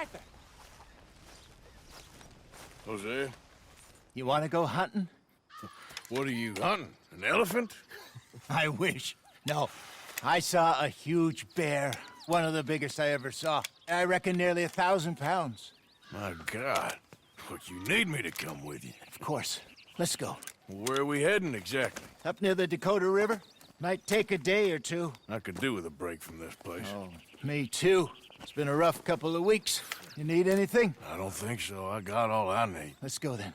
Arthur! Jose, You want to go hunting? what are you hunting? An elephant? I wish. No. I saw a huge bear. One of the biggest I ever saw. I reckon nearly 1,000 pounds. My God. But you need me to come with you. Of course. Let's go. Where are we heading exactly? Up near the Dakota River. Might take a day or two. I could do with a break from this place. Oh, me too. It's been a rough couple of weeks. You need anything? I don't think so. I got all I need. Let's go then.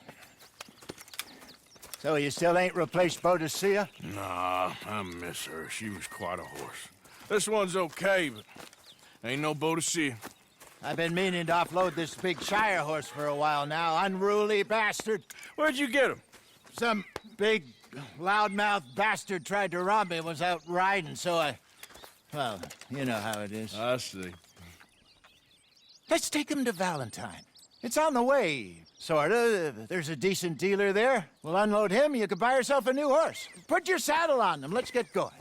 So you still ain't replaced Boadicea? Nah, I miss her. She was quite a horse. This one's okay, but ain't no Boadicea. I've been meaning to offload this big Shire horse for a while now. Unruly bastard. Where'd you get him? Some big, loudmouth bastard tried to rob me and was out riding, so I... Well, you know how it is. I see. Let's take him to Valentine. It's on the way, sorta. There's a decent dealer there. We'll unload him, you can buy yourself a new horse. Put your saddle on him, let's get going.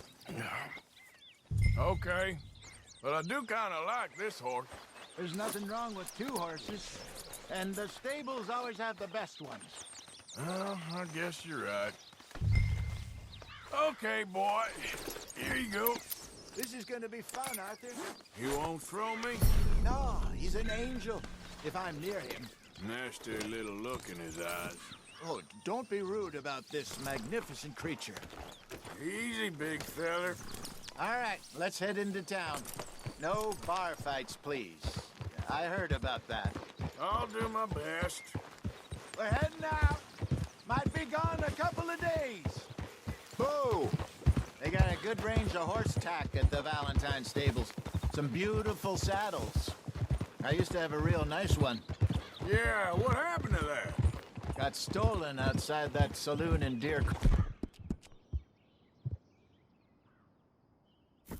Okay. But I do kind of like this horse. There's nothing wrong with two horses. And the stables always have the best ones. Well, I guess you're right. Okay, boy. Here you go. This is gonna be fun, Arthur. You won't throw me? No, he's an angel. If I'm near him. Nasty little look in his eyes. Oh, don't be rude about this magnificent creature. Easy, big feller. All right, let's head into town. No bar fights, please. I heard about that. I'll do my best. We're heading out. Might be gone a couple of days. Boo! They got a good range of horse tack at the Valentine stables. Some beautiful saddles. I used to have a real nice one. Yeah, what happened to that? Got stolen outside that saloon in Deer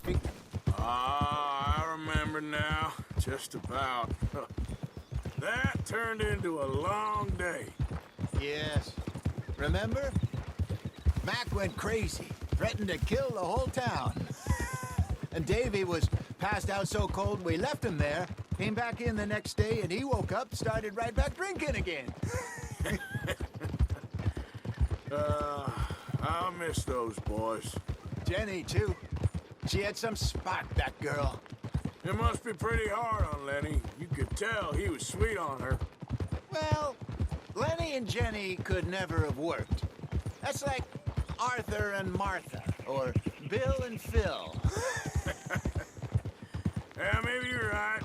Creek. Ah, I remember now. Just about. That turned into a long day. Yes. Remember? Mac went crazy, threatened to kill the whole town. And Davy was passed out so cold we left him there, came back in the next day, and he woke up, started right back drinking again. I'll miss those boys. Jenny, too. She had some spark, that girl. It must be pretty hard on Lenny. You could tell he was sweet on her. Well, Lenny and Jenny could never have worked. That's like Arthur and Martha, or Bill and Phil. Yeah, maybe you're right.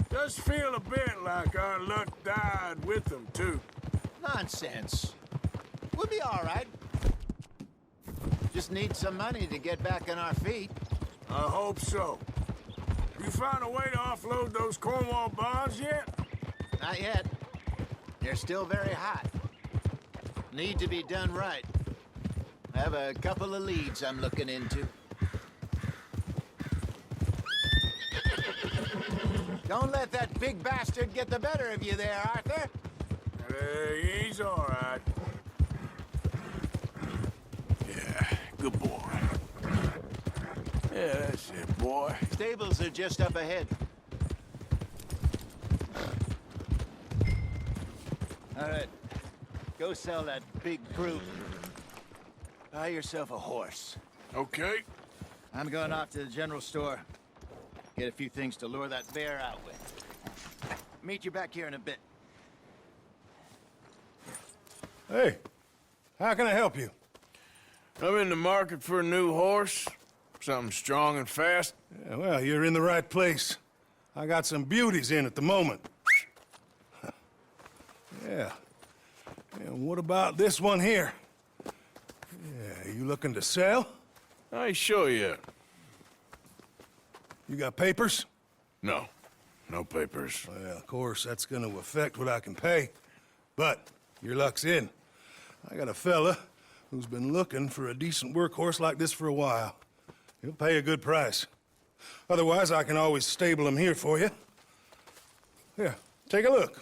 Does feel a bit like our luck died with them, too. Nonsense. We'll be all right. Just need some money to get back on our feet. I hope so. You found a way to offload those Cornwall bonds yet? Not yet. They're still very hot. Need to be done right. I have a couple of leads I'm looking into. Don't let that big bastard get the better of you there, Arthur. He's all right. Yeah, good boy. Yeah, that's it, boy. Stables are just up ahead. All right. Go sell that big brute. Buy yourself a horse. Okay. I'm going off to the general store. Get a few things to lure that bear out with. Meet you back here in a bit. Hey, how can I help you? I'm in the market for a new horse. Something strong and fast. Yeah, well, you're in the right place. I got some beauties in at the moment. Yeah. And what about this one here? Yeah, you looking to sell? I ain't sure yet. You got papers? No. No papers. Well, of course, that's gonna affect what I can pay. But your luck's in. I got a fella who's been looking for a decent workhorse like this for a while. He'll pay a good price. Otherwise, I can always stable him here for you. Here, take a look.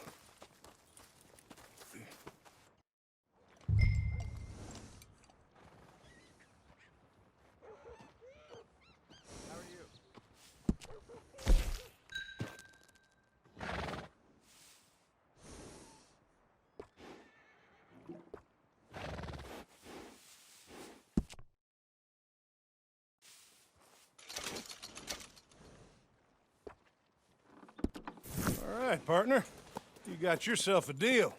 right, partner. You got yourself a deal.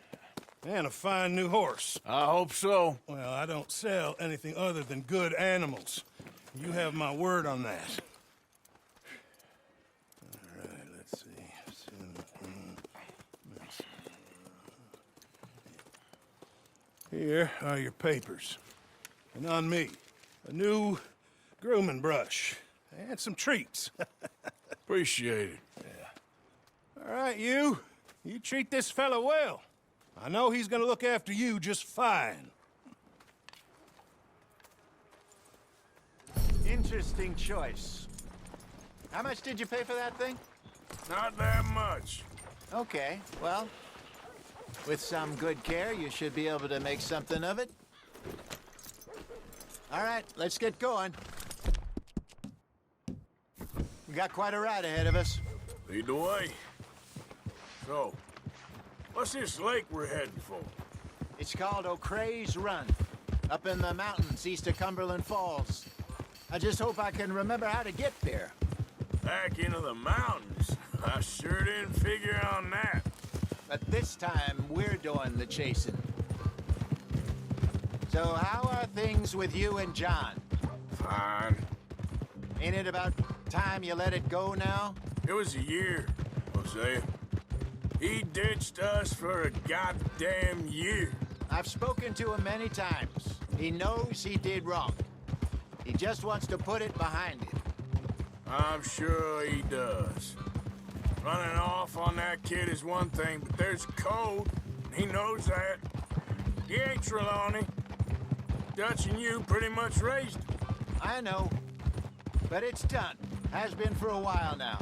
And a fine new horse. I hope so. Well, I don't sell anything other than good animals. You have my word on that. All right, let's see. Here are your papers. And on me, a new grooming brush. And some treats. Appreciate it. All right, you treat this fella well. I know he's gonna look after you just fine. Interesting choice. How much did you pay for that thing? Not that much. Okay, well, with some good care, you should be able to make something of it. All right, let's get going. We got quite a ride ahead of us. Lead the way. So, what's this lake we're heading for? It's called O'Creagh's Run, up in the mountains east of Cumberland Falls. I just hope I can remember how to get there. Back into the mountains? I sure didn't figure on that. But this time, we're doing the chasing. So how are things with you and John? Fine. Ain't it about time you let it go now? It was a year, Hosea. He ditched us for a goddamn year. I've spoken to him many times. He knows he did wrong. He just wants to put it behind him. I'm sure he does. Running off on that kid is one thing, but there's code. He knows that. He ain't Trelawney. Dutch and you pretty much raised him. I know. But it's done. Has been for a while now.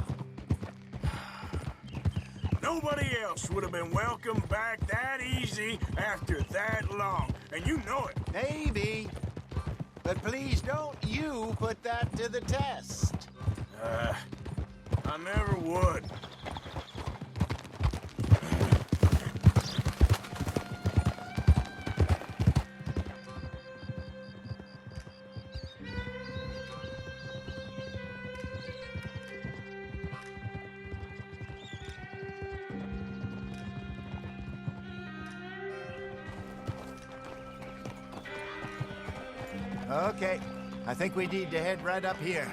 Nobody else would have been welcomed back that easy after that long. And you know it. Maybe. But please don't you put that to the test. I never would. Okay. I think we need to head right up here.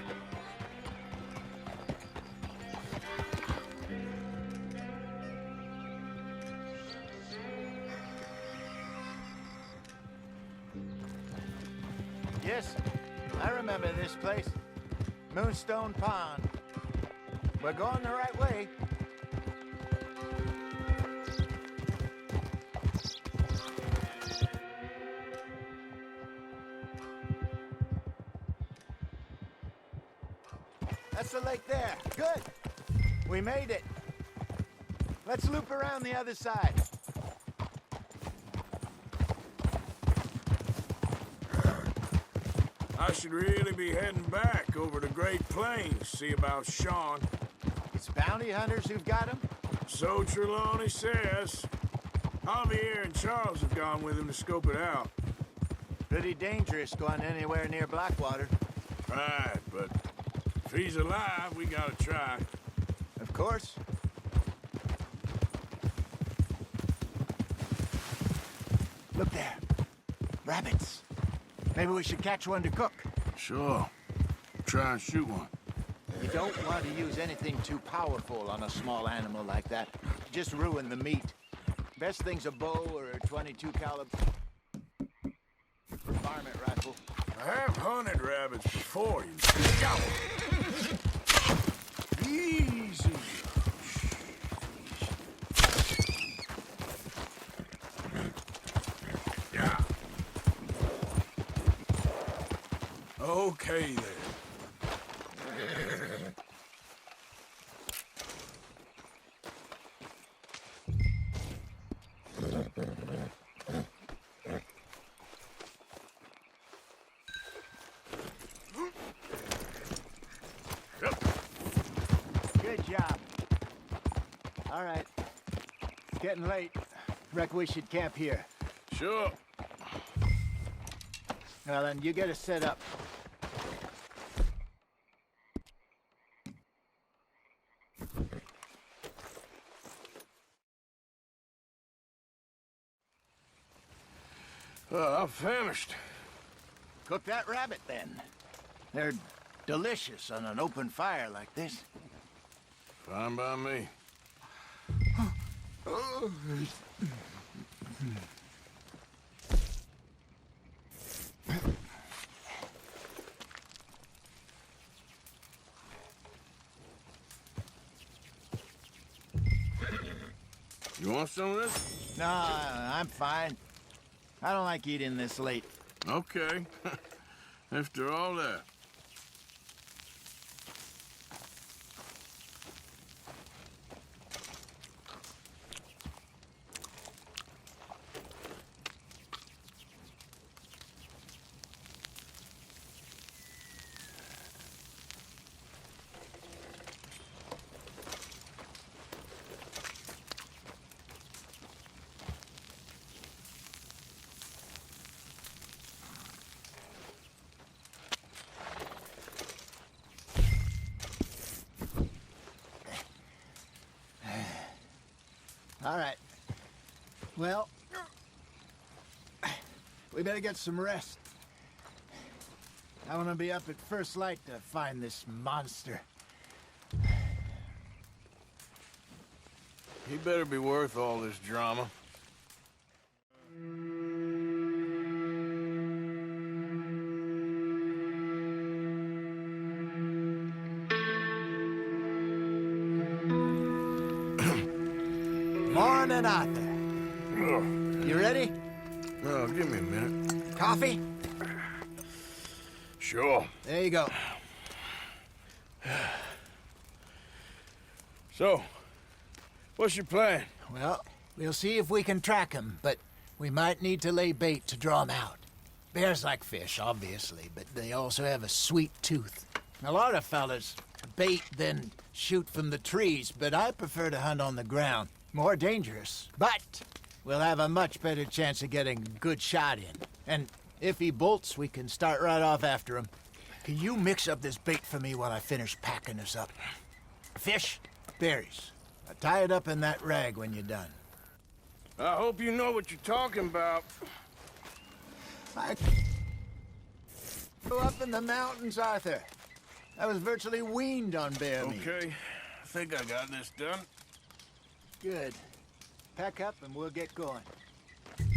Yes, I remember this place. Moonstone Pond. We're going the right way. That's the lake there. Good. We made it. Let's loop around the other side. I should really be heading back over to Great Plains, see about Sean. It's bounty hunters who've got him? So Trelawney says. Javier and Charles have gone with him to scope it out. Pretty dangerous going anywhere near Blackwater. Right, but if he's alive, we gotta try. Of course. Look there. Rabbits. Maybe we should catch one to cook. Sure. Try and shoot one. You don't want to use anything too powerful on a small animal like that. Just ruin the meat. Best thing's a bow or a .22 caliber varmint rifle. I have hunted rabbits before, you know. Easy. Yeah. Okay, then. Good job. All right. It's getting late. Reckon we should camp here. Sure. Well, then you get us set up. I'm famished. Cook that rabbit, then. They're delicious on an open fire like this. Fine by me. You want some of this? No, I'm fine. I don't like eating this late. Okay. After all that. All right. Well, we better get some rest. I want to be up at first light to find this monster. He better be worth all this drama. Morning, Arthur. You ready? Oh, give me a minute. Coffee? Sure. There you go. So, what's your plan? Well, we'll see if we can track him, but we might need to lay bait to draw him out. Bears like fish, obviously, but they also have a sweet tooth. A lot of fellas bait, then shoot from the trees, but I prefer to hunt on the ground. More dangerous, but we'll have a much better chance of getting a good shot in. And if he bolts, we can start right off after him. Can you mix up this bait for me while I finish packing this up? Fish, berries. Tie it up in that rag when you're done. I hope you know what you're talking about. I grew up in the mountains, Arthur. I was virtually weaned on bear meat. Okay, I think I got this done. Good. Pack up and we'll get going. Pack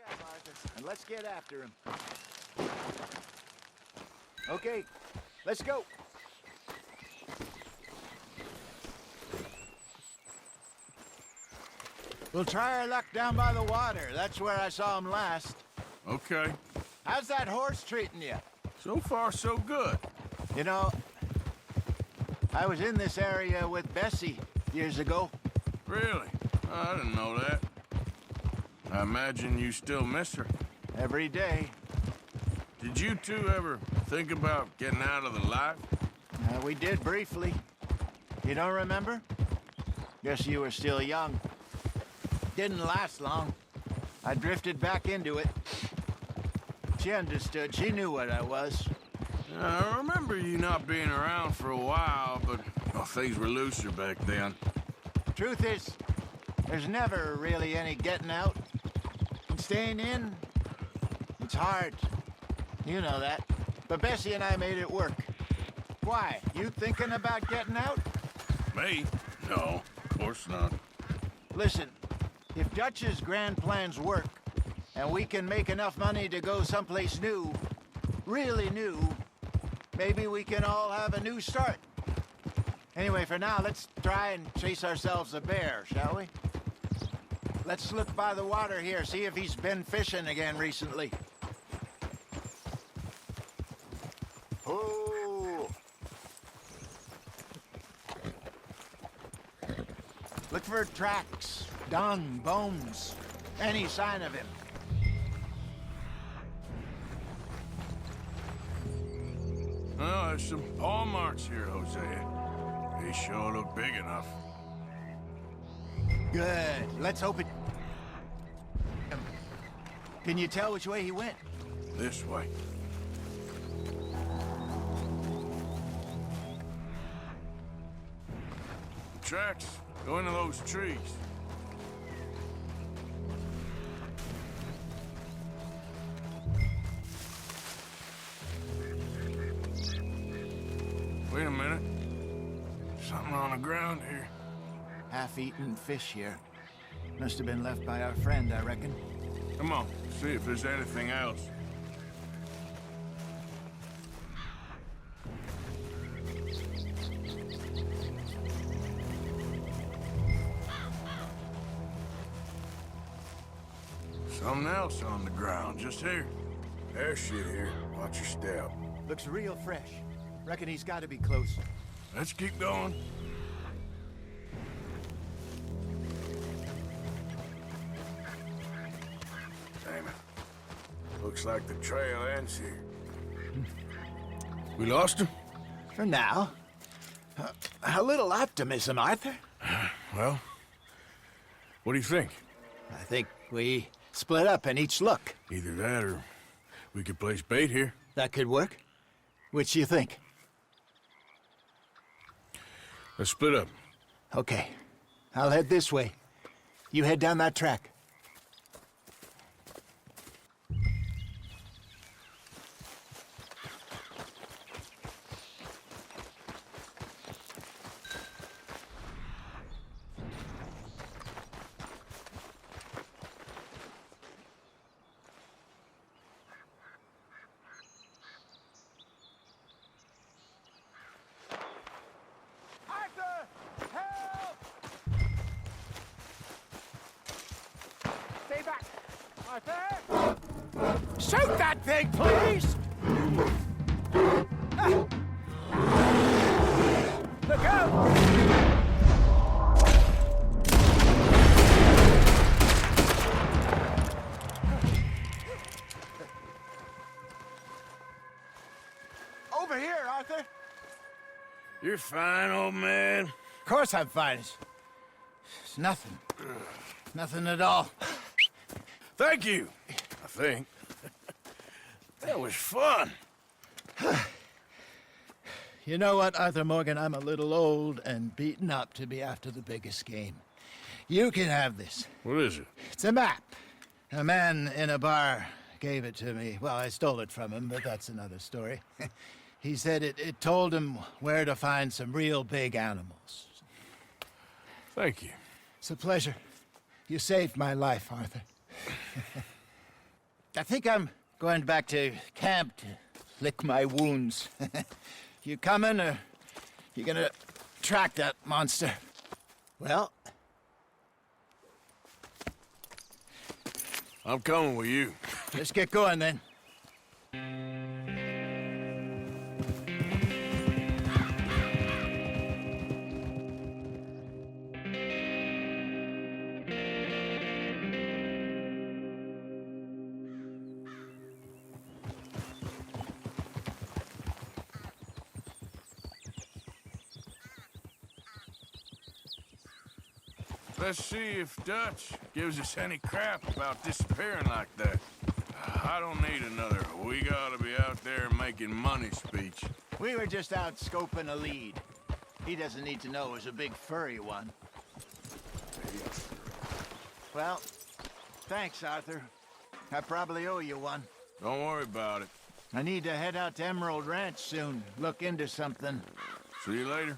up, Arthur, and let's get after him. Okay, let's go. We'll try our luck down by the water. That's where I saw him last. Okay. How's that horse treating you? So far, so good. You know, I was in this area with Bessie years ago. Really? I didn't know that. I imagine you still miss her. Every day. Did you two ever think about getting out of the life? We did briefly. You don't remember? Guess you were still young. Didn't last long. I drifted back into it. She understood. She knew what I was. I remember you not being around for a while, but well, things were looser back then. Truth is, there's never really any getting out. And staying in, it's hard. You know that. But Bessie and I made it work. Why? You thinking about getting out? Me? No, of course not. Listen, if Dutch's grand plans work, and we can make enough money to go someplace new, really new, maybe we can all have a new start. Anyway, for now, let's try and chase ourselves a bear, shall we? Let's look by the water here, see if he's been fishing again recently. Oh! Look for tracks, dung, bones, any sign of him. Well, there's some paw marks here, Hosea. They sure look big enough. Good. Let's hope it... Can you tell which way he went? This way. The tracks go into those trees. Wait a minute. Something on the ground here. Half-eaten fish here. Must have been left by our friend, I reckon. Come on, see if there's anything else. Something else on the ground, just here. There's shit here. Watch your step. Looks real fresh. Reckon he's got to be close. Let's keep going. Damn it. Looks like the trail ends here. We lost him? For now. A little optimism, Arthur. Well, what do you think? I think we split up and each look. Either that or we could place bait here. That could work. Which you think? Let's split up. Okay. I'll head this way. You head down that track. Stay back! Arthur! Shoot that thing, please! Ah. Look out! Over here, Arthur! You're fine, old man. Of course I'm fine. It's nothing. Nothing at all. Thank you, I think. That was fun. You know what, Arthur Morgan? I'm a little old and beaten up to be after the biggest game. You can have this. What is it? It's a map. A man in a bar gave it to me. Well, I stole it from him, but that's another story. He said it told him where to find some real big animals. Thank you. It's a pleasure. You saved my life, Arthur. I think I'm going back to camp to lick my wounds. You coming, or you gonna track that monster? Well, I'm coming with you. let's get going then. Let's see if Dutch gives us any crap about disappearing like that. I don't need another "we gotta be out there making money" speech. We were just out scoping a lead. He doesn't need to know it was a big furry one. Well, thanks, Arthur. I probably owe you one. Don't worry about it. I need to head out to Emerald Ranch soon. Look into something. See you later.